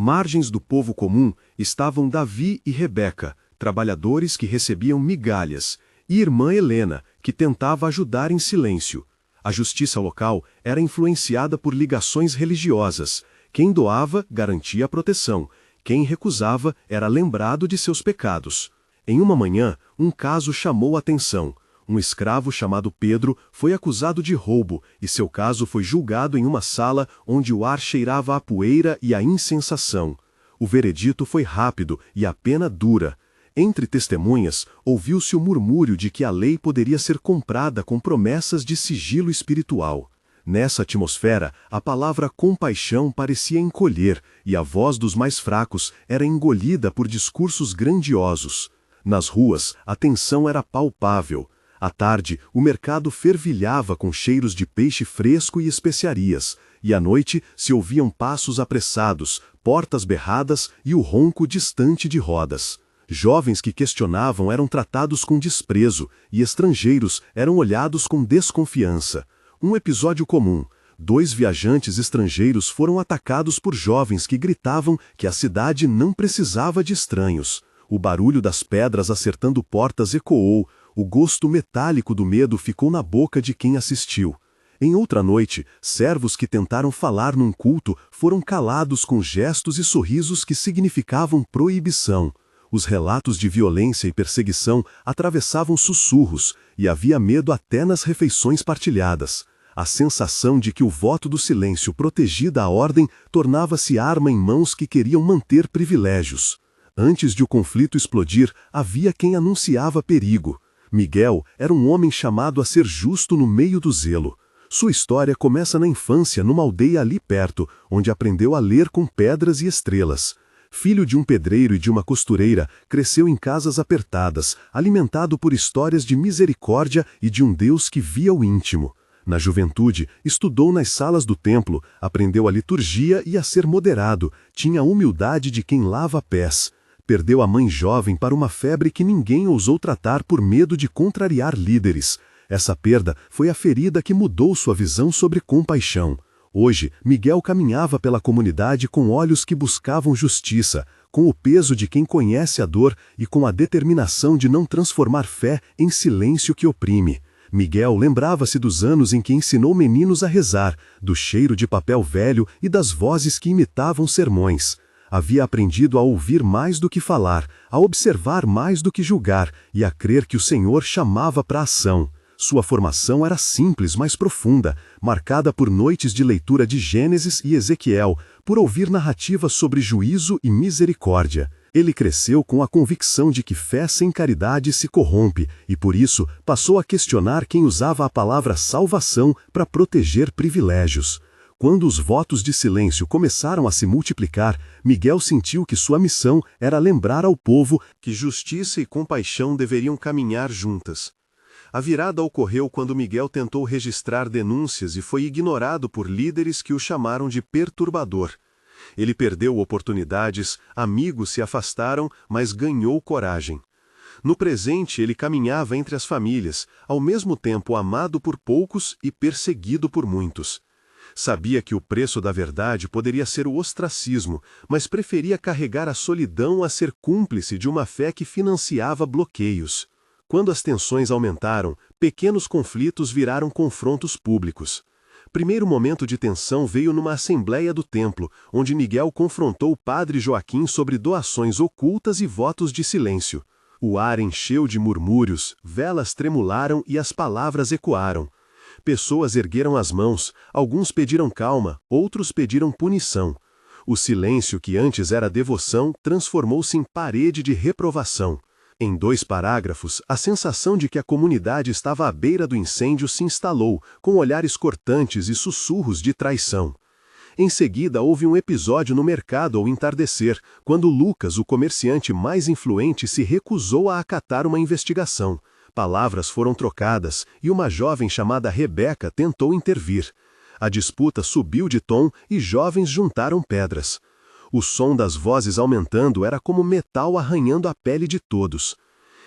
Margens do povo comum estavam Davi e Rebeca, trabalhadores que recebiam migalhas, e irmã Helena, que tentava ajudar em silêncio. A justiça local era influenciada por ligações religiosas. Quem doava garantia a proteção. Quem recusava era lembrado de seus pecados. Em uma manhã, um caso chamou a atenção. Um escravo chamado Pedro foi acusado de roubo e seu caso foi julgado em uma sala onde o ar cheirava a poeira e a insensação. O veredito foi rápido e a pena dura. Entre testemunhas, ouviu-se o murmúrio de que a lei poderia ser comprada com promessas de sigilo espiritual. Nessa atmosfera, a palavra compaixão parecia encolher e a voz dos mais fracos era engolida por discursos grandiosos. Nas ruas, a tensão era palpável. À tarde, o mercado fervilhava com cheiros de peixe fresco e especiarias, e à noite se ouviam passos apressados, portas berradas e o ronco distante de rodas. Jovens que questionavam eram tratados com desprezo e estrangeiros eram olhados com desconfiança. Um episódio comum. 2 viajantes estrangeiros foram atacados por jovens que gritavam que a cidade não precisava de estranhos. O barulho das pedras acertando portas ecoou, o gosto metálico do medo ficou na boca de quem assistiu. Em outra noite, servos que tentaram falar num culto foram calados com gestos e sorrisos que significavam proibição. Os relatos de violência e perseguição atravessavam sussurros, e havia medo até nas refeições partilhadas. A sensação de que o voto do silêncio protegida a ordem tornava-se arma em mãos que queriam manter privilégios. Antes de o conflito explodir, havia quem anunciava perigo. Miguel era um homem chamado a ser justo no meio do zelo. Sua história começa na infância numa aldeia ali perto, onde aprendeu a ler com pedras e estrelas. Filho de um pedreiro e de uma costureira, cresceu em casas apertadas, alimentado por histórias de misericórdia e de um Deus que via o íntimo. Na juventude, estudou nas salas do templo, aprendeu a liturgia e a ser moderado, tinha a humildade de quem lava pés. Perdeu a mãe jovem para uma febre que ninguém ousou tratar por medo de contrariar líderes. Essa perda foi a ferida que mudou sua visão sobre compaixão. Hoje, Miguel caminhava pela comunidade com olhos que buscavam justiça, com o peso de quem conhece a dor e com a determinação de não transformar fé em silêncio que oprime. Miguel lembrava-se dos anos em que ensinou meninos a rezar, do cheiro de papel velho e das vozes que imitavam sermões. Havia aprendido a ouvir mais do que falar, a observar mais do que julgar e a crer que o Senhor chamava para a ação. Sua formação era simples, mas profunda, marcada por noites de leitura de Gênesis e Ezequiel, por ouvir narrativas sobre juízo e misericórdia. Ele cresceu com a convicção de que fé sem caridade se corrompe e, por isso, passou a questionar quem usava a palavra salvação para proteger privilégios. Quando os votos de silêncio começaram a se multiplicar, Miguel sentiu que sua missão era lembrar ao povo que justiça e compaixão deveriam caminhar juntas. A virada ocorreu quando Miguel tentou registrar denúncias e foi ignorado por líderes que o chamaram de perturbador. Ele perdeu oportunidades, amigos se afastaram, mas ganhou coragem. No presente, ele caminhava entre as famílias, ao mesmo tempo amado por poucos e perseguido por muitos. Sabia que o preço da verdade poderia ser o ostracismo, mas preferia carregar a solidão a ser cúmplice de uma fé que financiava bloqueios. Quando as tensões aumentaram, pequenos conflitos viraram confrontos públicos. Primeiro momento de tensão veio numa assembleia do templo, onde Miguel confrontou o padre Joaquim sobre doações ocultas e votos de silêncio. O ar encheu de murmúrios, velas tremularam e as palavras ecoaram. Pessoas ergueram as mãos, alguns pediram calma, outros pediram punição. O silêncio que antes era devoção transformou-se em parede de reprovação. Em 2 parágrafos, a sensação de que a comunidade estava à beira do incêndio se instalou, com olhares cortantes e sussurros de traição. Em seguida, houve um episódio no mercado ao entardecer, quando Lucas, o comerciante mais influente, se recusou a acatar uma investigação. Palavras foram trocadas e uma jovem chamada Rebeca tentou intervir. A disputa subiu de tom e jovens juntaram pedras. O som das vozes aumentando era como metal arranhando a pele de todos.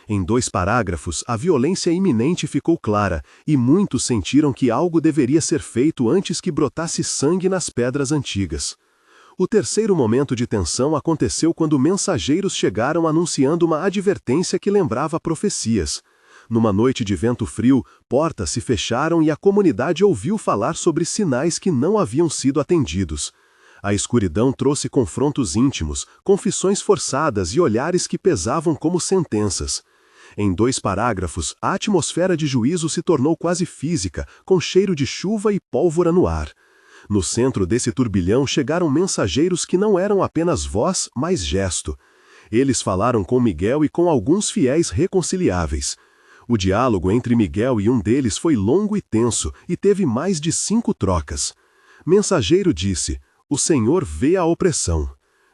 Em 2 parágrafos, a violência iminente ficou clara, e muitos sentiram que algo deveria ser feito antes que brotasse sangue nas pedras antigas. O terceiro momento de tensão aconteceu quando mensageiros chegaram anunciando uma advertência que lembrava profecias. Numa noite de vento frio, portas se fecharam e a comunidade ouviu falar sobre sinais que não haviam sido atendidos. A escuridão trouxe confrontos íntimos, confissões forçadas e olhares que pesavam como sentenças. Em 2 parágrafos, a atmosfera de juízo se tornou quase física, com cheiro de chuva e pólvora no ar. No centro desse turbilhão chegaram mensageiros que não eram apenas voz, mas gesto. Eles falaram com Miguel e com alguns fiéis reconciliáveis. O diálogo entre Miguel e um deles foi longo e tenso, e teve mais de 5 trocas. Mensageiro disse: "O Senhor vê a opressão."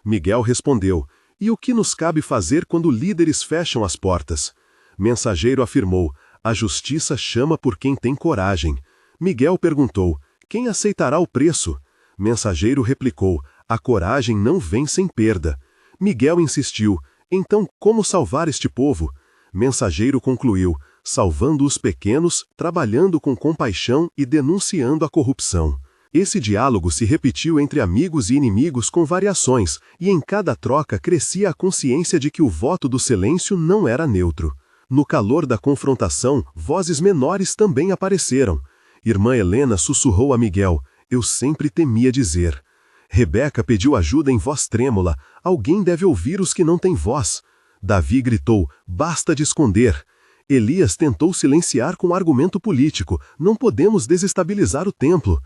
Miguel respondeu: "E o que nos cabe fazer quando líderes fecham as portas?" Mensageiro afirmou: "A justiça chama por quem tem coragem." Miguel perguntou: "Quem aceitará o preço?" Mensageiro replicou: "A coragem não vem sem perda." Miguel insistiu: "Então, como salvar este povo?" Mensageiro concluiu: "Salvando os pequenos, trabalhando com compaixão e denunciando a corrupção." Esse diálogo se repetiu entre amigos e inimigos com variações, e em cada troca crescia a consciência de que o voto do silêncio não era neutro. No calor da confrontação, vozes menores também apareceram. Irmã Helena sussurrou a Miguel: "Eu sempre temia dizer." Rebeca pediu ajuda em voz trêmula: "Alguém deve ouvir os que não têm voz." Davi gritou: "Basta de esconder." Elias tentou silenciar com argumento político: "Não podemos desestabilizar o templo."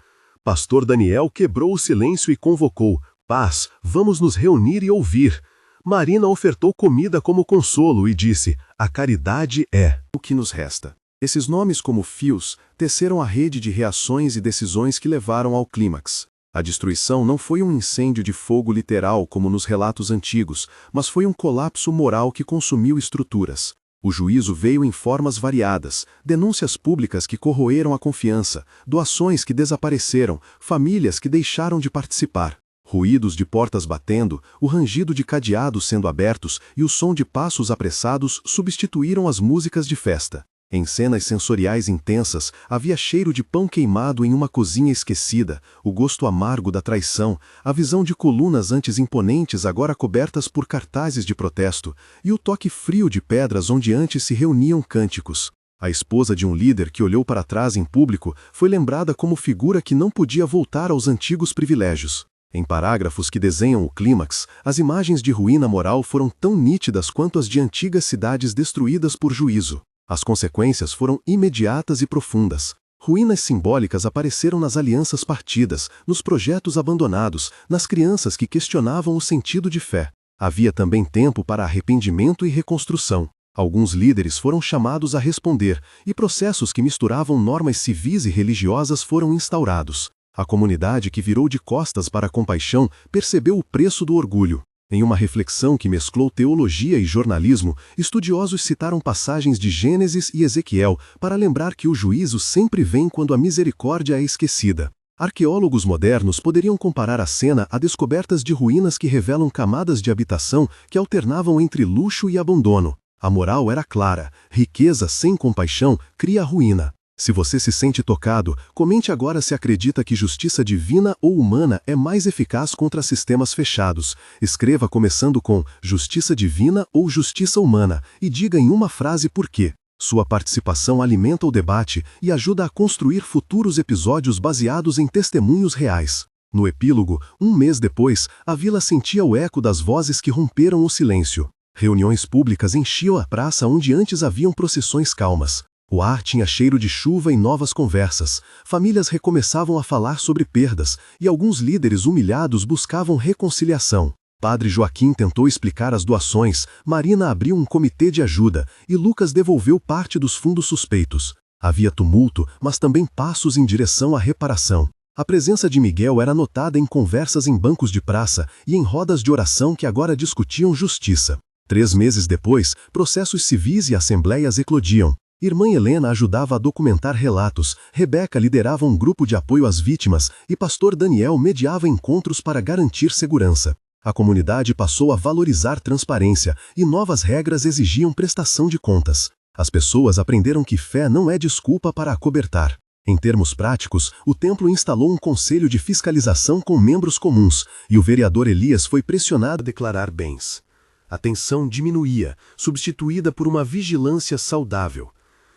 Pastor Daniel quebrou o silêncio e convocou: "Paz, vamos nos reunir e ouvir." Marina ofertou comida como consolo e disse: "A caridade é o que nos resta." Esses nomes como fios teceram a rede de reações e decisões que levaram ao clímax. A destruição não foi um incêndio de fogo literal como nos relatos antigos, mas foi um colapso moral que consumiu estruturas. O juízo veio em formas variadas: denúncias públicas que corroeram a confiança, doações que desapareceram, famílias que deixaram de participar. Ruídos de portas batendo, o rangido de cadeados sendo abertos e o som de passos apressados substituíram as músicas de festa. Em cenas sensoriais intensas, havia cheiro de pão queimado em uma cozinha esquecida, o gosto amargo da traição, a visão de colunas antes imponentes agora cobertas por cartazes de protesto, e o toque frio de pedras onde antes se reuniam cânticos. A esposa de um líder que olhou para trás em público foi lembrada como figura que não podia voltar aos antigos privilégios. Em parágrafos que desenham o clímax, as imagens de ruína moral foram tão nítidas quanto as de antigas cidades destruídas por juízo. As consequências foram imediatas e profundas. Ruínas simbólicas apareceram nas alianças partidas, nos projetos abandonados, nas crianças que questionavam o sentido de fé. Havia também tempo para arrependimento e reconstrução. Alguns líderes foram chamados a responder, e processos que misturavam normas civis e religiosas foram instaurados. A comunidade que virou de costas para a compaixão percebeu o preço do orgulho. Em uma reflexão que mesclou teologia e jornalismo, estudiosos citaram passagens de Gênesis e Ezequiel para lembrar que o juízo sempre vem quando a misericórdia é esquecida. Arqueólogos modernos poderiam comparar a cena a descobertas de ruínas que revelam camadas de habitação que alternavam entre luxo e abandono. A moral era clara: riqueza sem compaixão cria ruína. Se você se sente tocado, comente agora se acredita que justiça divina ou humana é mais eficaz contra sistemas fechados. Escreva começando com justiça divina ou justiça humana e diga em uma frase por quê. Sua participação alimenta o debate e ajuda a construir futuros episódios baseados em testemunhos reais. No epílogo, um mês depois, a vila sentia o eco das vozes que romperam o silêncio. Reuniões públicas enchiam a praça onde antes haviam procissões calmas. O ar tinha cheiro de chuva e novas conversas. Famílias recomeçavam a falar sobre perdas, e alguns líderes humilhados buscavam reconciliação. Padre Joaquim tentou explicar as doações, Marina abriu um comitê de ajuda, e Lucas devolveu parte dos fundos suspeitos. Havia tumulto, mas também passos em direção à reparação. A presença de Miguel era notada em conversas em bancos de praça e em rodas de oração que agora discutiam justiça. 3 meses depois, processos civis e assembleias eclodiam. Irmã Helena ajudava a documentar relatos, Rebeca liderava um grupo de apoio às vítimas e pastor Daniel mediava encontros para garantir segurança. A comunidade passou a valorizar transparência e novas regras exigiam prestação de contas. As pessoas aprenderam que fé não é desculpa para acobertar. Em termos práticos, o templo instalou um conselho de fiscalização com membros comuns, e o vereador Elias foi pressionado a declarar bens. A tensão diminuía, substituída por uma vigilância saudável.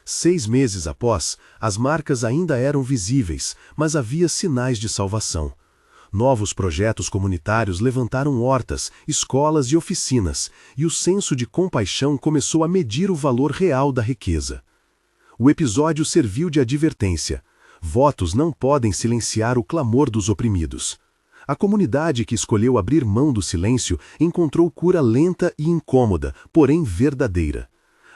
6 meses após, as marcas ainda eram visíveis, mas havia sinais de salvação. Novos projetos comunitários levantaram hortas, escolas e oficinas, e o senso de compaixão começou a medir o valor real da riqueza. O episódio serviu de advertência. Votos não podem silenciar o clamor dos oprimidos. A comunidade que escolheu abrir mão do silêncio encontrou cura lenta e incômoda, porém verdadeira.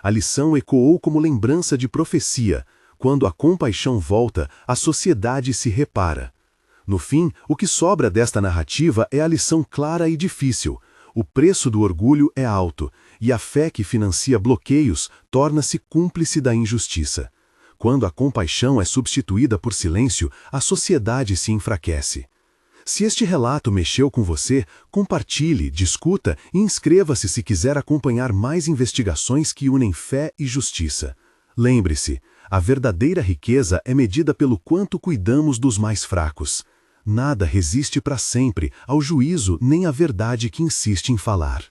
A lição ecoou como lembrança de profecia. Quando a compaixão volta, a sociedade se repara. No fim, o que sobra desta narrativa é a lição clara e difícil. O preço do orgulho é alto, e a fé que financia bloqueios torna-se cúmplice da injustiça. Quando a compaixão é substituída por silêncio, a sociedade se enfraquece. Se este relato mexeu com você, compartilhe, discuta e inscreva-se se quiser acompanhar mais investigações que unem fé e justiça. Lembre-se, a verdadeira riqueza é medida pelo quanto cuidamos dos mais fracos. Nada resiste para sempre ao juízo nem à verdade que insiste em falar.